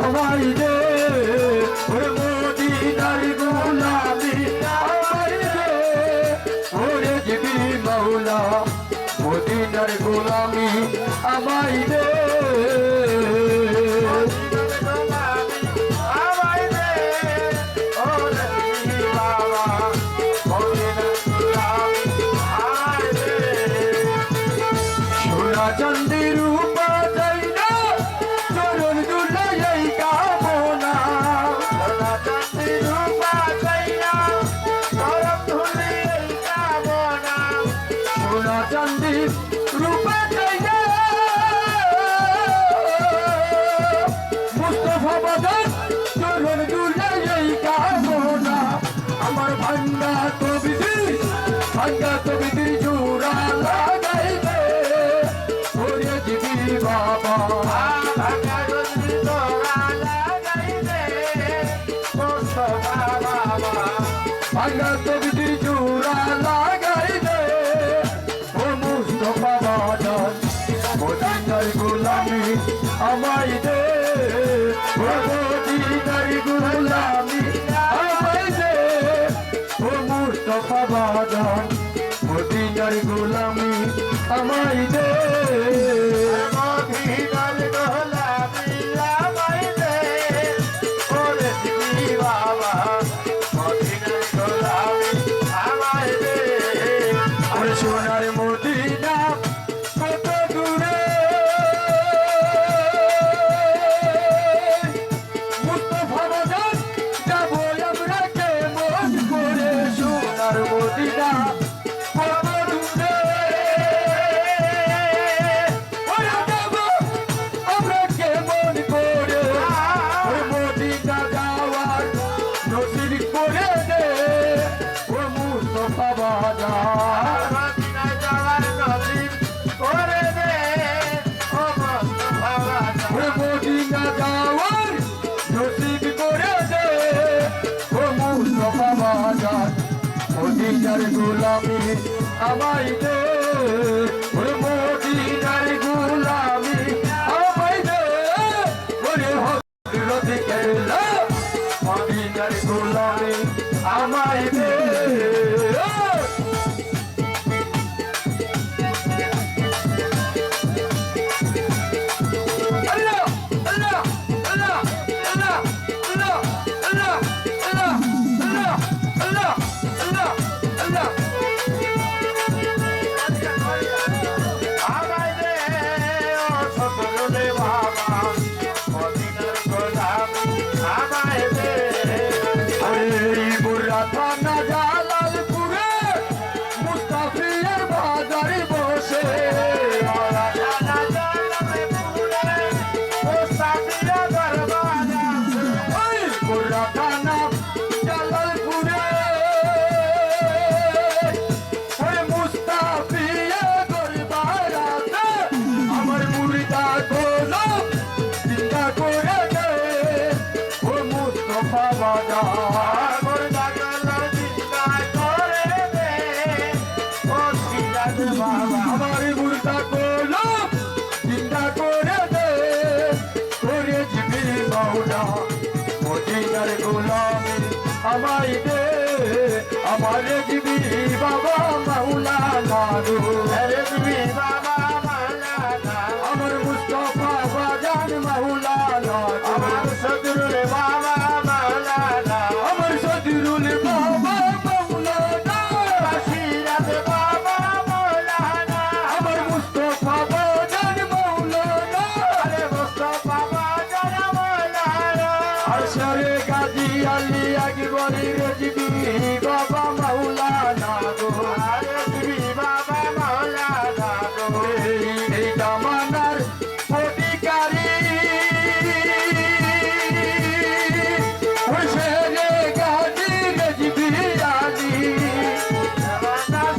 আমায় দে ওরে মদিনার গোলামি আমায় দে ওরে জিবি মাওলা মদিনার গোলামি আমায় দে চন্দি রূপা যাই না চরণ দুলাই কামনা চন্দি রূপা যাই না চরণ দুলাই কামনা সোনা চন্দি রূপা যাই না মুস্তফা বাজার চরণ দুলাই কামনা আমার ভাঙ্গা তবিদির জোড়া লাগাই দে বাবা ভাঙা যদি তোরা লাগাই দে ভাঙা তবিদির জোড়া লাগাই দে ও মুস্তফা বাজার মদিনার গোলামি আমায় দে ও মদিনার গোলামি আমায় দে ও মুস্তফা বাজার মদিনার গোলামি আমায় দে সোনার মদিনা কত দূরে মুস্তফা বাজার যাবো আমরা কেমন করে সোনার মদিনা কত দূরে যাবো আমরা কেমন করে ওই মদিনা যাওয়ার নসিব করে দে ও মুস্তফা বাজার মদিনা যাওয়ার নসিব করে দে ও মুস্তফা বাজার মদিনার গোলামি আমায় দে ও মদিনার গোলামি আমায় দে ওরে হযরত কেবলা মদিনার গোলামি আমায় দে থানা জালালপুরে মুস্তাফিয়ার বাজারে বসে থানা জালালপুরে মুস্তাফিয়া দরবারাতে আমার মুর্দা গোলো চিন্তা করে দে ও মুস্তফা বাজার আমার মুর্দা গোলো চিন্তা করে দে করে জিবি মাওলা মদিনার গোলামি আমায় দে আমার জিবি বাবা মাওলানা রে জিবি বাবা মাওলানা আমার মুস্তফা বাজার মাওলানা আমার সদরুল বাবা মাওলানা আমার সদরুল বাবা মাওলানা বাসিরাত বাবা মাওলানা আমার মুস্তফা বাজার মাওলানা আরে মুস্তফা বাজার মাওলানা আরশে গাজী আলী আকবরী রেজবি বাবা মাওলানা গো রেজবি বাবা মাওলানা গো এই জামানার অধিকারী হুসেনে গাজী রেজবি আলী জামানার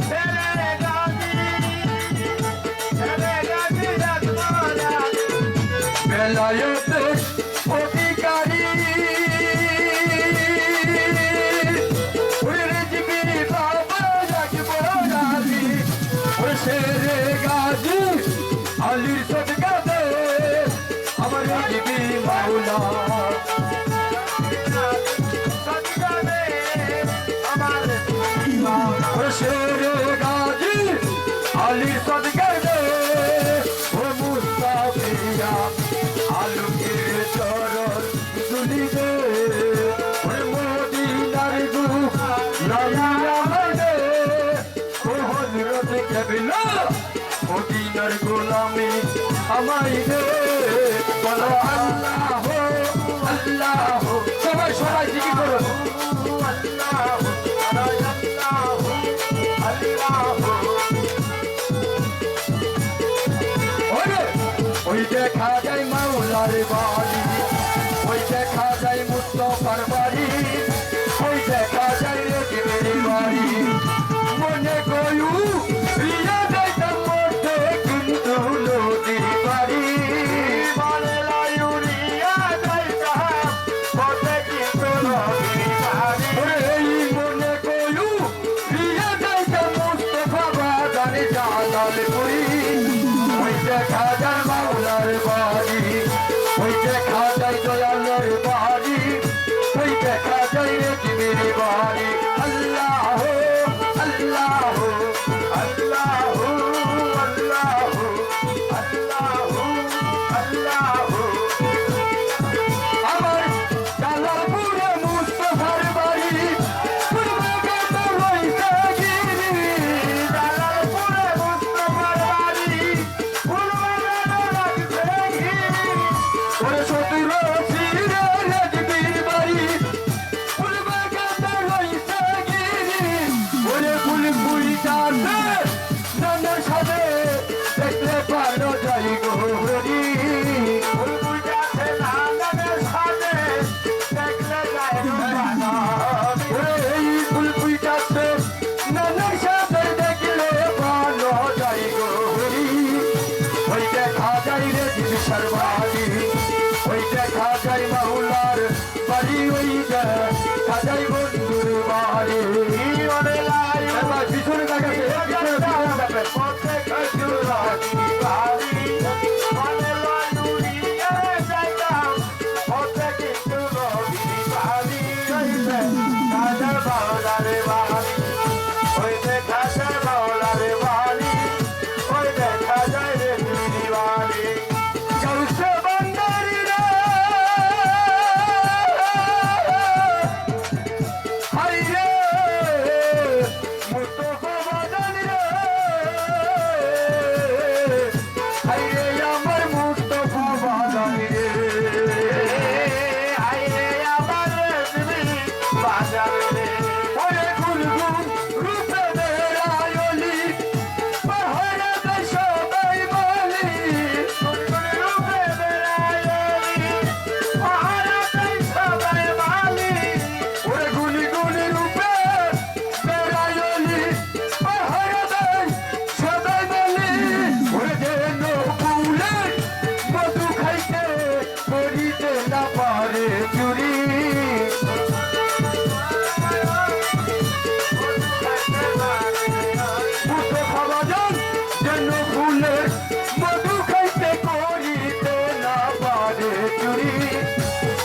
ছেলে গাজী রাজমালা বেলায়েতের অধিকারী আলীর সদকা দে আমার জিবি মাওলা শেরে গাজী আলী সদকে দে ও মুস্তাফিয়া আলমগীর চরণ দুলি দে ও মদিনার দুঃখ লাইয়া দে ও হযরত কেবলা মদিনার গোলামি আমায় দে বলো আল্লাহ আল্লাহ সবাই সবাই জিকির করো ওই দেখা যায় মাওলার বাড়ি ওই দেখা যায় মুস্তাফার বাড়ি ওই দেখা যায় রেজিবের বাড়ি মনে কয়ু প্রিয়া যাইতাম মধ্যে কিন্তু নদী বাড়ি মনে লাইউরিয়া যাইতাম মধ্যে কিন্তু নদী বাড়ি এই মনে কয়ু প্রিয়া যাইতাম মুস্তাফা বাজারে জালালপুরি ওই দেখা যায় মাওলার বাড়ি ওই দেখা যায় দয়ালের বাড়ি ওই দেখা যায় রেজিবের বাড়ি আল্লাহ আল্লাহ আল্লাহ আল্লাহ আল্লাহ আল্লাহ আমার জালালপুরে মুস্তাফার বাড়ি পূর্বে গেত রইছে গিরি জালালপুরে মুস্তাফার বাড়ি পূর্বে গেত রইছে গিরি ওরে সতীর সিরে রেজবির বাড়ি পূর্বে গেত রইছে গিরি ওরে ফুল যাতে নানার সাথে দেখলে পারো যাই গোহরি ফুল যাতে নানার সাথে দেখলে যাই ওরে এই ফুল যাতে নানার সাথে দেখলে পারো যাই গোহরি ওই দেখা যাই রে জিবিসার বাড়ি ওই দেখা যাই মাওলার বাড়ি ওই দেখা যাই বন্ধুর বাড়ি ওরে লাই এবার পিছনে দেখাচ্ছে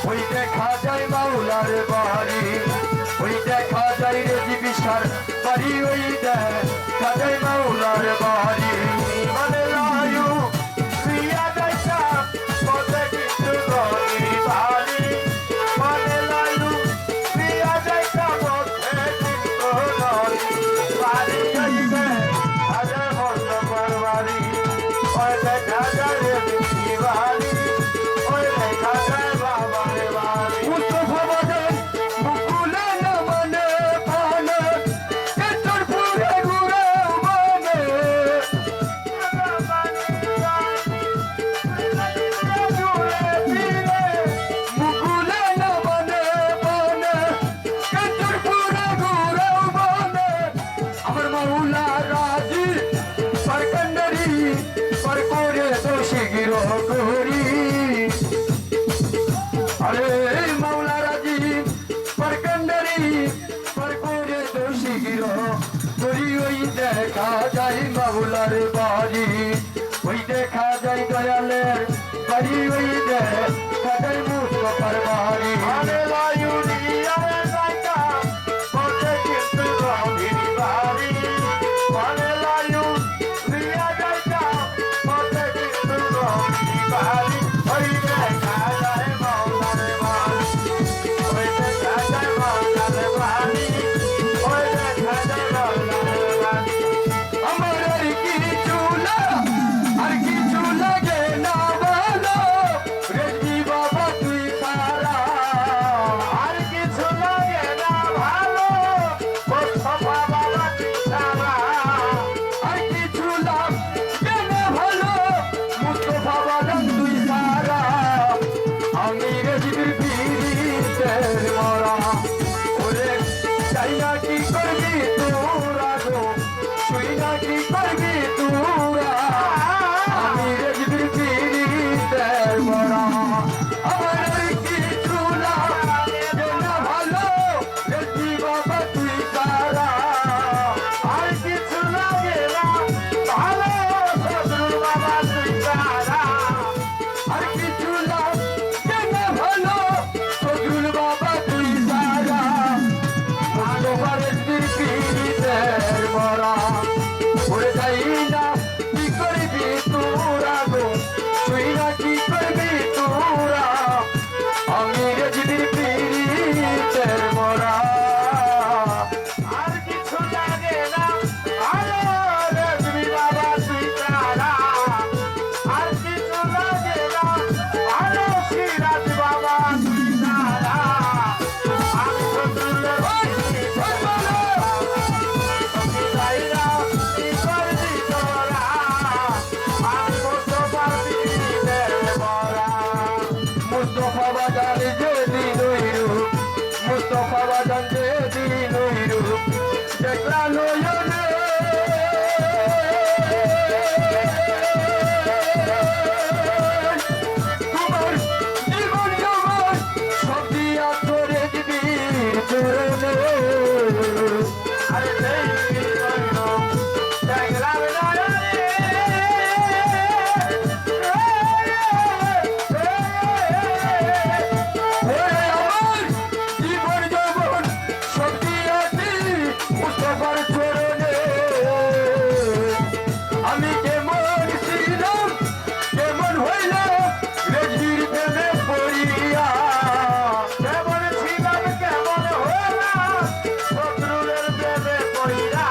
ওই দেখা যায় মাওলার বাড়ি ওই দেখা যায় রে জিবিসার বাড়ি ওই দেখা যায় মাওলার বাড়ি মানে লায়ু প্রিয়া যাইতাম মধ্যে কিন্তু নদী বাড়ি মানে লায়ু প্রিয়া যাইতাম মধ্যে কিন্তু নদী বাড়ি যাইতে হাজার মুস্তাফার বাড়ি ওই দেখা যায় রে জিবি বাড়ি ওই দেখা যায় বাবার বাড়ি মুস্তাফা বাজার মুকুলে না মানে পানে কেতর পুরে ঘুরে মানে মুকুলে না মানে পানে কেতর পুরে ঘুরে মানে আমার মাওলা রাজি পারকন্ডরি पर कोरे दोषी गिरो कोरी अरे मौला राजी पर कंडरी पर कोरे दोषी गिरो कोरी ওই দেখা যায় মাওলার বাড়ি ওই দেখা যায় দয়ালের বাড়ি ওই দেখা যায় মুস্তাফার বাড়ি আরে লায়ুনি আরে যাইতা বলতে কিন্তু রবির বাড়ি একলা নয়নে তোমার জীবন জগৎ সব দিয়া করে দিবি চরণে আরে সেই জন্য দেখলাম আমি কেমন ছিলাম কেমন হইলাম রেজির প্রেমে পড়িয়া কেমন ছিলাম কেমন হইলাম শত্রুরের প্রেমে পড়িয়া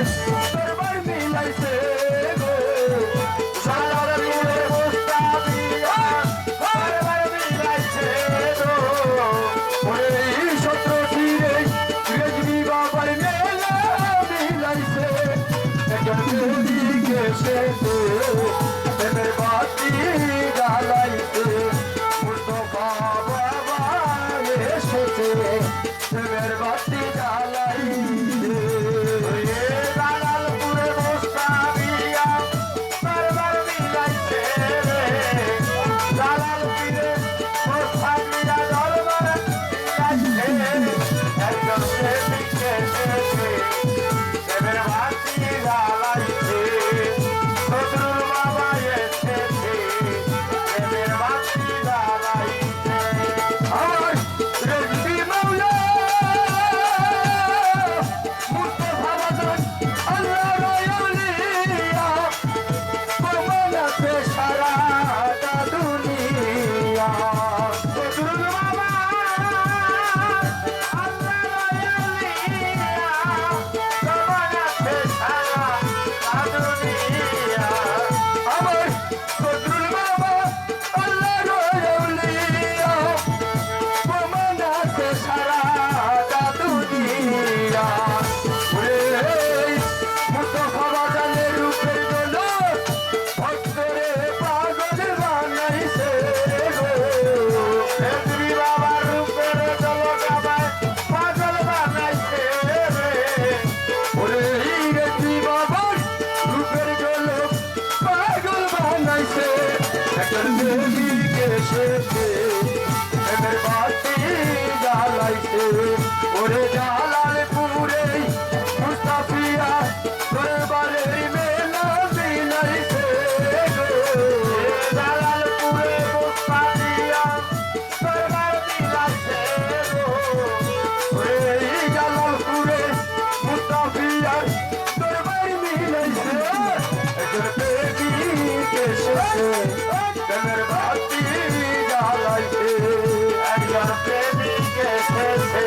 দরবার মিলাইছে গো জালালপুরে মুস্তাফিয়া দরবার মিলাইছে গো ওরে শত্রু ছিঁড়ে রেজবি বাবার মেলা মিলাইছে একজন প্রেমিক এসেছে প্রেমের বাতি জ্বালাইতে মুস্তফা বাবা এসেছে প্রেমের বাতি জ্বালাইতে জালালপুরে মুস্তাফিয়া দরবার মিলাইছে রে জালালপুরে মুস্তাফিয়া দরবার মিলাইছে একজন প্রেমিক এসেছে প্রেমের বাতি জ্বালাইছে শত্রুর বাবা এসেছে প্রেমের বাতি জ্বালাইছে আমার রেজবি মাওলা মুস্তাফা বাদন আল্লাহর আউলিয়া প্রমাণাতে সারা দুনিয়া শত্রুর বাবা আল্লাহর আউলিয়া প্রমাণাতে সারা দুনিয়া আমার শত্রুর বাবা আল্লাহর আউলিয়া প্রমাণাতে সারা দুনিয়া ওরে মুস্তফা বাজানের রূপের জন্য ভক্তরে পাগল বানাইছে গো রেজবি বাবার রূপের জলকাবায় পাগল বানাইছে রে ওরে রেজবি বাবার রূপের জলক পাগল বানাইছে একজন প্রেমিক এসেছে প্রেমের বাতি জ্বালাইছে ওরে জালালপুরে মুস্তাফিয়া দরবারের মেলা মিলাইছে গো জালালপুরে মুস্তাফিয়া দরবার মিলাইছে গো ওরে জালালপুরে মুস্তাফিয়া দরবার মিলাইছে একজন প্রেমিক এসেছে প্রেমের বাতি জ্বালাইছে একজন প্রেমিক এসেছে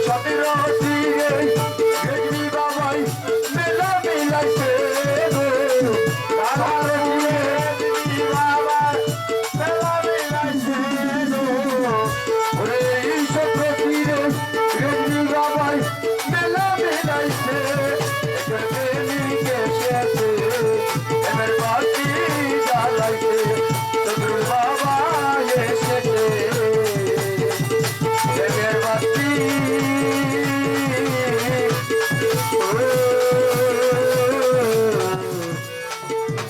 সতেরো তীরে গেজরি বাবাই মেলা মিলাইছে গো আমার তীরে গেজরি বাবাই মেলা মিলাইছে গো ওরে এই সতেরো তীরে গেজরি বাবাই মেলা মিলাইছে একজন প্রেমিক এসেছে এবার বাতি জ্বালাইছে সদরুল বাবা এসেছে এবার বাতি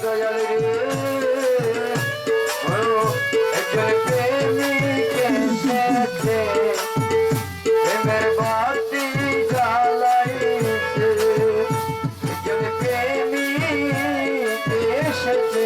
দয়াল রে একজন প্রেমিক এসেছে এবার বাতি জ্বালাইছে একজন প্রেমিক এসেছে